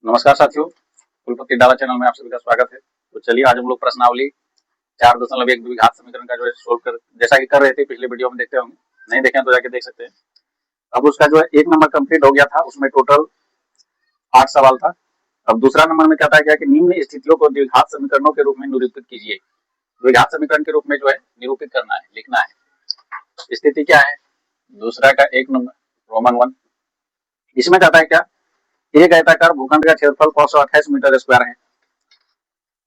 नमस्कार साथियों, कुलपति डाला चैनल में आप सभी का स्वागत है। तो चलिए आज हम लोग प्रश्नावली 4.1 द्विघात समीकरण का जो है सोल्व कर जैसा कि कर रहे थे पिछले वीडियो में, देखते होंगे। नहीं देखे तो जाके देख सकते हैं। अब उसका जो है एक नंबर कंप्लीट हो गया था, उसमें टोटल 8 सवाल था। अब दूसरा नंबर में कहता है कि निम्न स्थितियों को द्विघात समीकरणों के रूप में निरूपित कीजिए। द्विघात समीकरण के रूप में जो है निरूपित करना है, लिखना है। स्थिति क्या है? दूसरा का एक नंबर रोमन 1। इसमें कहता है क्या, एक आयताकार भूखंड का क्षेत्रफल 528 मीटर स्क्वायर है।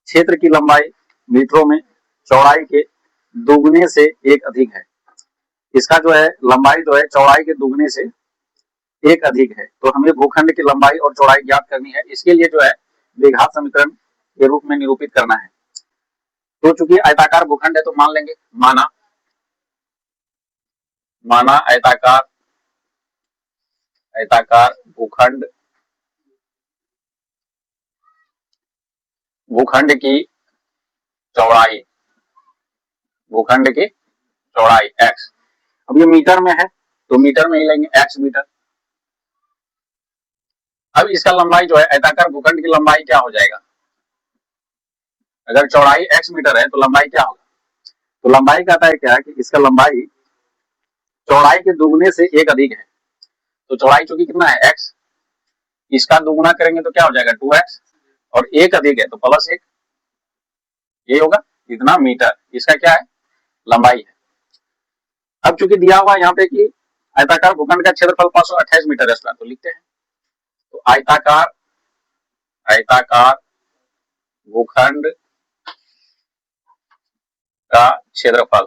क्षेत्र की लंबाई मीटरों में चौड़ाई के दोगुने से एक अधिक है। इसका जो है लंबाई जो है चौड़ाई के दोगुने से एक अधिक है। तो हमें भूखंड की लंबाई और चौड़ाई ज्ञात करनी है। इसके लिए जो है द्विघात समीकरण के रूप में निरूपित करना है। तो चूंकि आयताकार भूखंड है तो मान लेंगे, माना आयताकार भूखंड की चौड़ाई x। अब ये मीटर में है तो मीटर में ही लेंगे x मीटर। अब इसका लंबाई जो है आयताकार भूखंड की लंबाई क्या हो जाएगा? अगर चौड़ाई x मीटर है तो लंबाई क्या होगा? तो लंबाई कहता है क्या कि इसका लंबाई चौड़ाई के दुगने से एक अधिक है। तो चौड़ाई चूंकि कितना है x, इसका दुगुना करेंगे तो क्या हो जाएगा 2x, और एक अधिक है तो प्लस 1, ये होगा इतना मीटर। इसका क्या है? लंबाई है। अब चूंकि दिया हुआ यहाँ पे कि आयताकार भूखंड का क्षेत्रफल 528 मीटर स्क्वायर, तो लिखते हैं। तो आयताकार भूखंड का क्षेत्रफल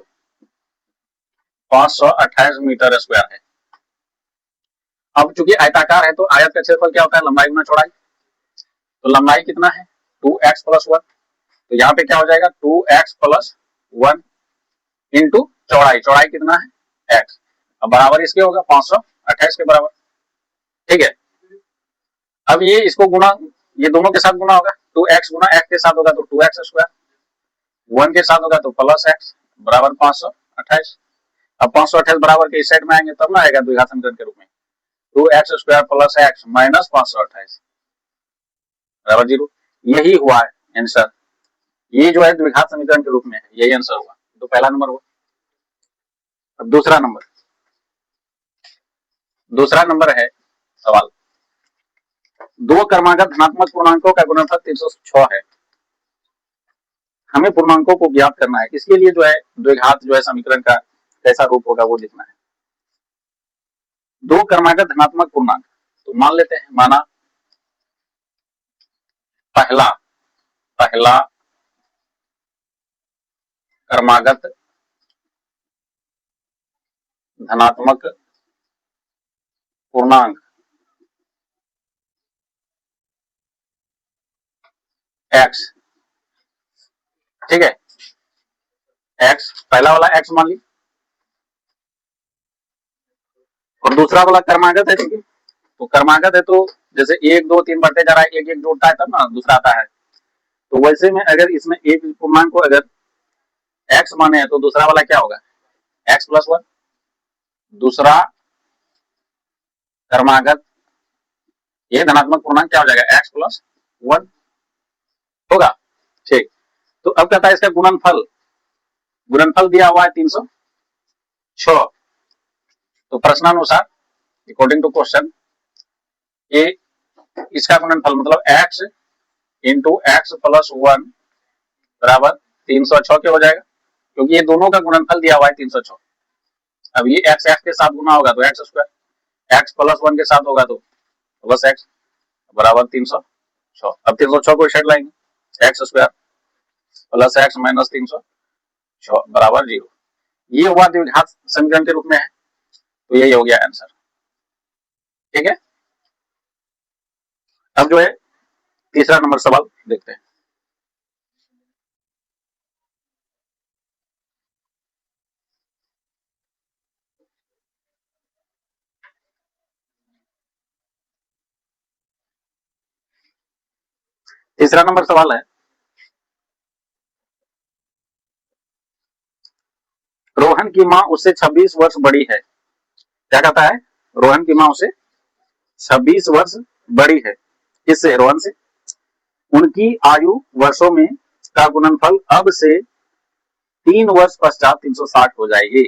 528 मीटर स्क्वायर है। अब चूंकि आयताकार है तो आयत का क्षेत्रफल क्या होता है? लंबाई गुना चौड़ाई। तो लंबाई कितना है? 2x plus 1। तो यहाँ पे क्या हो जाएगा? 2x प्लस 1 इंटू चौड़ाई कितना है? x। अब बराबर इसके होगा 528 के बराबर। ठीक है। अब ये इसको गुना, ये दोनों के साथ गुना होगा। 2x गुना x के साथ होगा तो 2x स्क्वायर, 1 के साथ होगा तो प्लस x बराबर 528। अब 528 बराबर के इस साइड में आएंगे तब ना आएगा द्विघात समीकरण के रूप में। 2x square plus x minus 528 बराबर 0। यही हुआ है आंसर। ये जो है द्विघात समीकरण के रूप में है, यही आंसर हुआ। तो पहला नंबर हुआ। अब दूसरा नंबर है सवाल, दो क्रमागत धनात्मक पूर्णांकों का गुणनफल 306 है। हमें पूर्णांकों को ज्ञात करना है। इसके लिए जो है द्विघात जो है समीकरण का कैसा रूप होगा वो लिखना है। दो क्रमागत धनात्मक पूर्णांक, तो मान लेते हैं, माना पहला क्रमागत धनात्मक पूर्णांक x। ठीक है, x पहला वाला x मान ली, और दूसरा वाला क्रमागत है। ठीक है, तो क्रमागत है तो जैसे 1 2 3 बढ़ते जा रहा है, 1 1 जोड़ता है तब ना दूसरा आता है। तो वैसे में अगर इसमें एक पूर्णांक को अगर x माने तो दूसरा वाला क्या होगा? x plus 1। दूसरा क्रमागत ये धनात्मक पूर्णांक क्या हो जाएगा? x प्लस 1 होगा। ठीक, तो अब कहता है इसका गुणनफल दिया हुआ है 306। तो प्रश्नानुसार अकॉर्डिंग टू क्वेश्चन ये इसका गुणनफल मतलब x इंटू एक्स प्लस 1 बराबर 306 के हो जाएगा, क्योंकि ये दोनों का गुणनफल दिया हुआ है 306। अब ये x x के साथ गुना होगा तो x स्क्वायर, x प्लस 1 के साथ होगा तो प्लस x बराबर 306। अब 306 को साइड लाएंगे, x square plus x minus 306 बराबर 0। ये हुआ द्विघात समीकरण के रूप में है, तो यही हो गया आंसर। ठीक है, अब जो है तीसरा नंबर सवाल देखते हैं। तीसरा नंबर सवाल है, रोहन की मां उससे 26 वर्ष बड़ी है। क्या कहता है? रोहन की मां उससे 26 वर्ष बड़ी है। किससे? रोहन से। उनकी आयु वर्षों में का गुणनफल अब से 3 वर्ष पश्चात 360 हो जाएगी।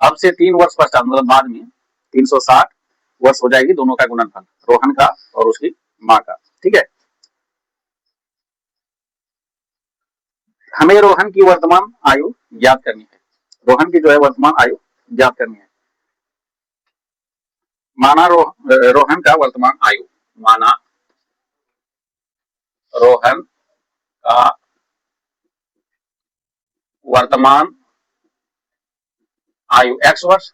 अब से 3 वर्ष पश्चात मतलब बाद में 360 वर्ष हो जाएगी दोनों का गुणनफल, रोहन का और उसकी माँ का। ठीक है, हमें रोहन की वर्तमान आयु ज्ञात करनी है। रोहन की जो है वर्तमान आयु ज्ञात करनी है। माना रोहन का वर्तमान आयु, माना रोहन का वर्तमान आयु x वर्ष,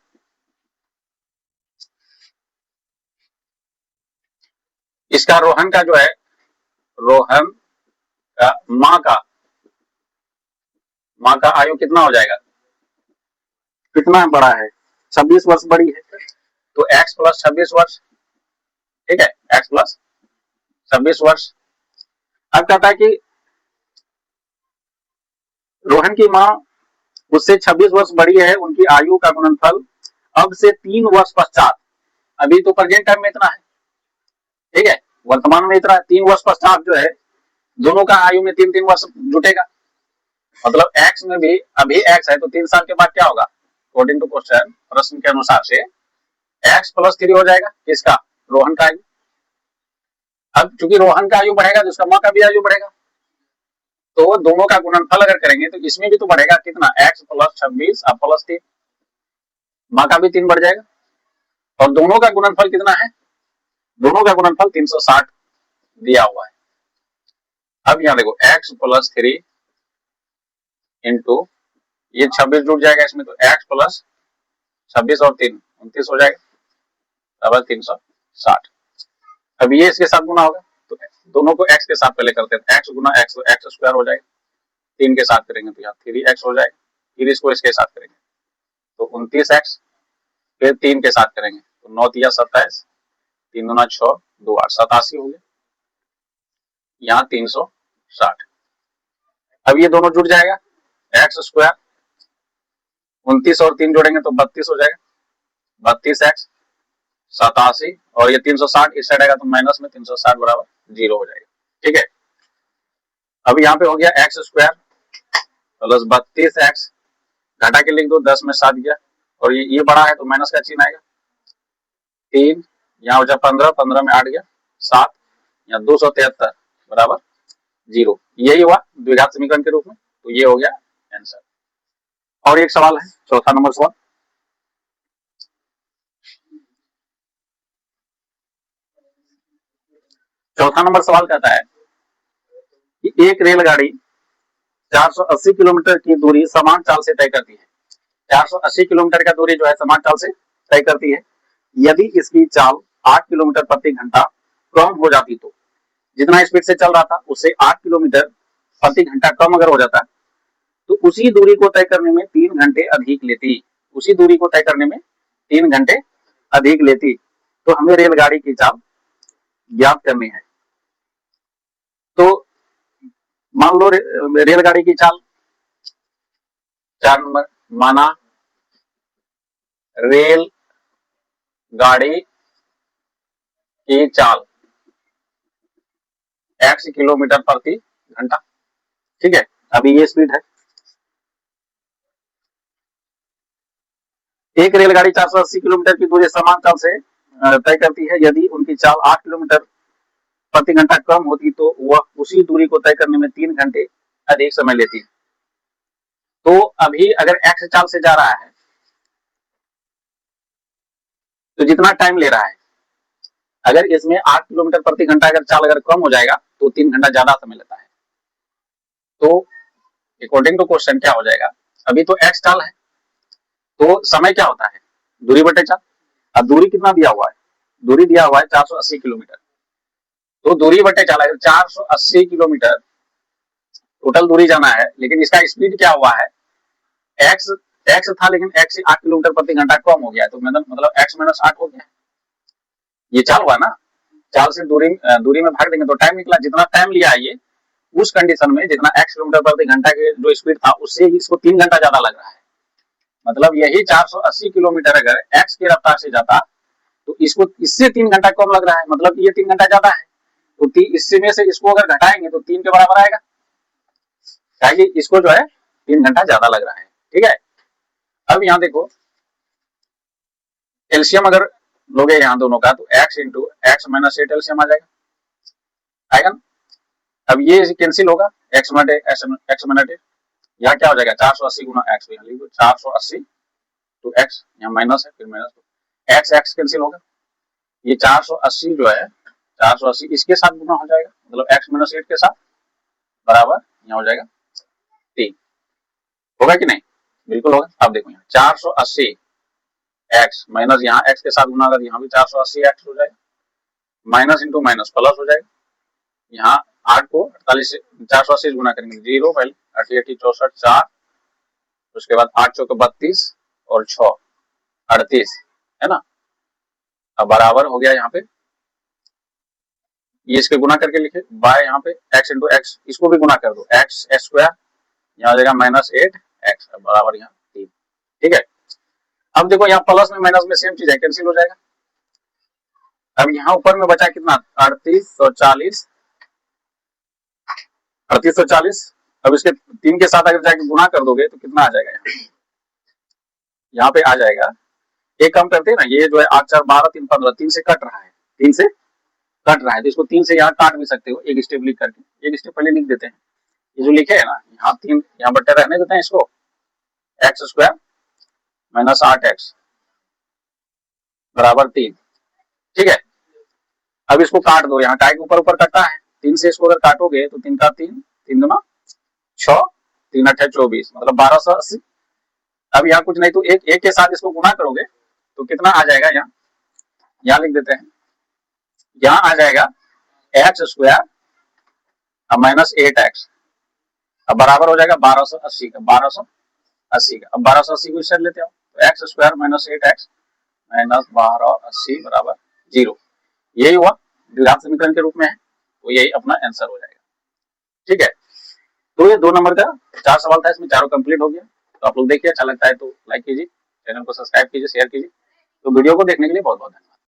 इसका रोहन का जो है, रोहन का माँ का आयु कितना हो जाएगा? कितना बड़ा है? 26 वर्ष बड़ी है, तो x प्लस 26 वर्ष। ठीक है, x प्लस 26 वर्ष। अब कहता है कि रोहन की माँ उससे 26 वर्ष बड़ी है, उनकी आयु का गुणनफल अब से 3 वर्ष पश्चात, अभी तो प्रेजेंट टाइम में इतना है, ठीक है, वर्तमान में इतना है, 3 वर्ष पश्चात जो है दोनों का आयु में 3-3 वर्ष जुटेगा। मतलब x में भी अभी x है तो 3 साल के बाद क्या होगा? अकॉर्डिंग टू क्वेश्चन, प्रश्न के अनुसार से x प्लस 3 हो जाएगा, किसका? रोहन का आयु। अब चूंकि रोहन का आयु बढ़ेगा तो उसका माँ का भी आयु बढ़ेगा, तो दोनों का गुणनफल अगर करेंगे तो इसमें भी तो बढ़ेगा कितना? x प्लस 26 अब प्लस 3, माँ का भी 3 बढ़ जाएगा, और दोनों का गुणनफल कितना है? दोनों का गुणनफल 360 दिया हुआ है। अब यहाँ देखो x प्लस 3 इंटू ये 26 जुड़ जाएगा इसमें, तो x प्लस 26 और 3 29 हो जाएगा, बराबर 360। अब ये इसके साथ गुना होगा, तो दोनों को x के साथ पहले करते हैं, x गुना x तो x स्क्वायर हो जाएगा, 3 के साथ करेंगे तो यहाँ 3x हो जाएगा, फिर इसको इसके साथ करेंगे तो 29x, फिर 3 के साथ करेंगे तो 9 तिया 27, 3 दूना 6, 2 8 87 हो गया, यहाँ 360। अब ये दोनों जुड़ जाएगा, x स्क्वायर 29 और 3 जोड़ेंगे तो 32 हो जाएगा, 32x 87, और ये 360 इस साइड आएगा तो माइनस में 360 बराबर 0 हो जाएगा। ठीक है, अब यहाँ पे हो गया x स्क्वायर प्लस 32x, घटा के लिख दो, 10 में 7 गया, और ये बड़ा है तो माइनस का चिन्ह आएगा, 3 यहाँ हो जाए 15, 15 में 8 गया 7, यहाँ 273 बराबर 0। यही हुआ द्विघात समीकरण के रूप में, तो ये हो गया आंसर। और एक सवाल है, चौथा नंबर सवाल। चौथा नंबर सवाल कहता है कि एक रेलगाड़ी 480 किलोमीटर की दूरी समान चाल से तय करती है। 480 किलोमीटर का दूरी जो है समान चाल से तय करती है। यदि इसकी चाल 8 किलोमीटर प्रति घंटा कम हो जाती तो, जितना स्पीड से चल रहा था उससे 8 किलोमीटर प्रति घंटा कम अगर हो जाता तो उसी दूरी को तय करने में 3 घंटे अधिक लेती। उसी दूरी को तय करने में 3 घंटे अधिक लेती। तो हमें रेलगाड़ी की चाल ज्ञात करनी है। तो मान लो रेलगाड़ी की चाल, 4 नंबर, माना रेल गाड़ी की चाल x किलोमीटर प्रति घंटा। ठीक है, अभी ये स्पीड है। एक रेलगाड़ी 480 किलोमीटर की दूरी समान चाल से तय करती है। यदि उनकी चाल 8 किलोमीटर प्रति घंटा कम होती तो वह उसी दूरी को तय करने में 3 घंटे अधिक समय लेती। तो अभी अगर x चाल से जा रहा है तो जितना टाइम ले रहा है, अगर इसमें 8 किलोमीटर प्रति घंटा अगर चाल अगर कम हो जाएगा तो 3 घंटा ज्यादा समय लेता है। तो अकॉर्डिंग टू क्वेश्चन क्या हो जाएगा, अभी तो x चाल है तो समय क्या होता है, दूरी बटे चाल। अब दूरी कितना दिया हुआ है, दूरी दिया हुआ है 480 किलोमीटर, तो दूरी बटे चाल अगर 480 किलोमीटर टोटल दूरी जाना है, लेकिन इसका स्पीड क्या हुआ है, x था लेकिन x से 8 किलोमीटर प्रति घंटा कम हो गया, तो मतलब x माइनस 8 हो गया। ये चाल हुआ ना, चाल से दूरी में भाग देंगे तो टाइम निकला। जितना टाइम लिया है ये, उस कंडीशन में जितना x किलोमीटर प्रति घंटा के जो स्पीड था उससे इसको 3 घंटा ज्यादा लग रहा है। मतलब यही 480 किलोमीटर अगर x की रफ्तार से जाता तो इसको इससे 3 घंटा कम लग रहा है, मतलब ये 3 घंटा ज्यादा है। तो इससे में से इसको अगर घटाएंगे तो 3 के बराबर आएगा, कि इसको जो है 3 घंटा ज्यादा लग रहा है। ठीक है, अब यहाँ देखो एलसीएम अगर लोगे यहाँ दोनों का तो x into x minus 8 LCM आ जाएगा, आएगा ना। अब ये कैंसिल होगा, x माइनस 8 यहाँ क्या हो जाएगा 480 गुना एक्स, 480 टू एक्स, यहाँ माइनस है फिर माइनस, एक्स एक्स कैंसिल होगा, ये 480 जो है 480 इसके साथ गुना हो जाएगा, मतलब x माइनस 8 के साथ बराबर यहाँ हो जाएगा 3, होगा कि नहीं, बिल्कुल होगा। अब देखो यहाँ 480 एक्स माइनस यहाँ एक्स के साथ गुना होगा, यहाँ भी 480 एक्स हो जाएगा, माइनस इंटू माइनस प्लस हो जाएगा, यहाँ 8 को 48 से 480 गुना करेंगे 0 पहले 8 64 4, उसके बाद 8 चौके 32 और 6 38 है ना। अब बराबर हो गया, यहाँ पे ये इसके गुना करके लिखे बाय यहाँ पे x इंटू एक्स, इसको भी गुना कर दो एक्स स्क्वायर, यहाँ हो जाएगा माइनस 8 एक्स बराबर यहाँ 3। ठीक है, अब देखो यहाँ प्लस में माइनस में सेम चीज है, कैंसिल हो जाएगा। अब यहाँ ऊपर में बचा कितना 3840, अब इसके 3 के साथ अगर जाके गुना कर दोगे तो कितना आ जाएगा, यहाँ पे आ जाएगा, एक काम करते हैं ना, ये जो है 8 4 12 3 15 3 से कट रहा है, 3 से कट रहा है तो इसको 3 से यहाँ काट भी सकते हो, एक स्टेप लिख करके, एक स्टेप पहले लिख देते हैं, ये जो लिखे है ना यहाँ 3 यहाँ बटे रहने देते हैं इसको, एक्स स्क्वायर माइनस 8x बराबर 3। ठीक है, अब इसको काट दो, यहाँ काय के ऊपर ऊपर कटता है, 3 से इसको अगर काटोगे तो 3 का 3 3 दूना 6 3 8 24 मतलब 1280। अब यहाँ कुछ नहीं तो एक के साथ इसको गुना करोगे तो कितना आ जाएगा, यहाँ लिख देते हैं, यहाँ आ जाएगा एक्स स्क्वायर माइनस 8x, अब बराबर हो जाएगा 1280 का, 1280 का। अब 1280 को इससे लेते हो तो x square minus 8x minus 1280 बराबर 0, यही हुआ द्विघात समीकरण के रूप में है, तो यही अपना आंसर हो जाएगा। ठीक है, तो ये 2 नंबर का 4 सवाल था, इसमें चारों कंप्लीट हो गया। तो आप लोग देखिए, अच्छा लगता है तो लाइक कीजिए, चैनल को सब्सक्राइब कीजिए, शेयर कीजिए। तो वीडियो को देखने के लिए बहुत बहुत धन्यवाद।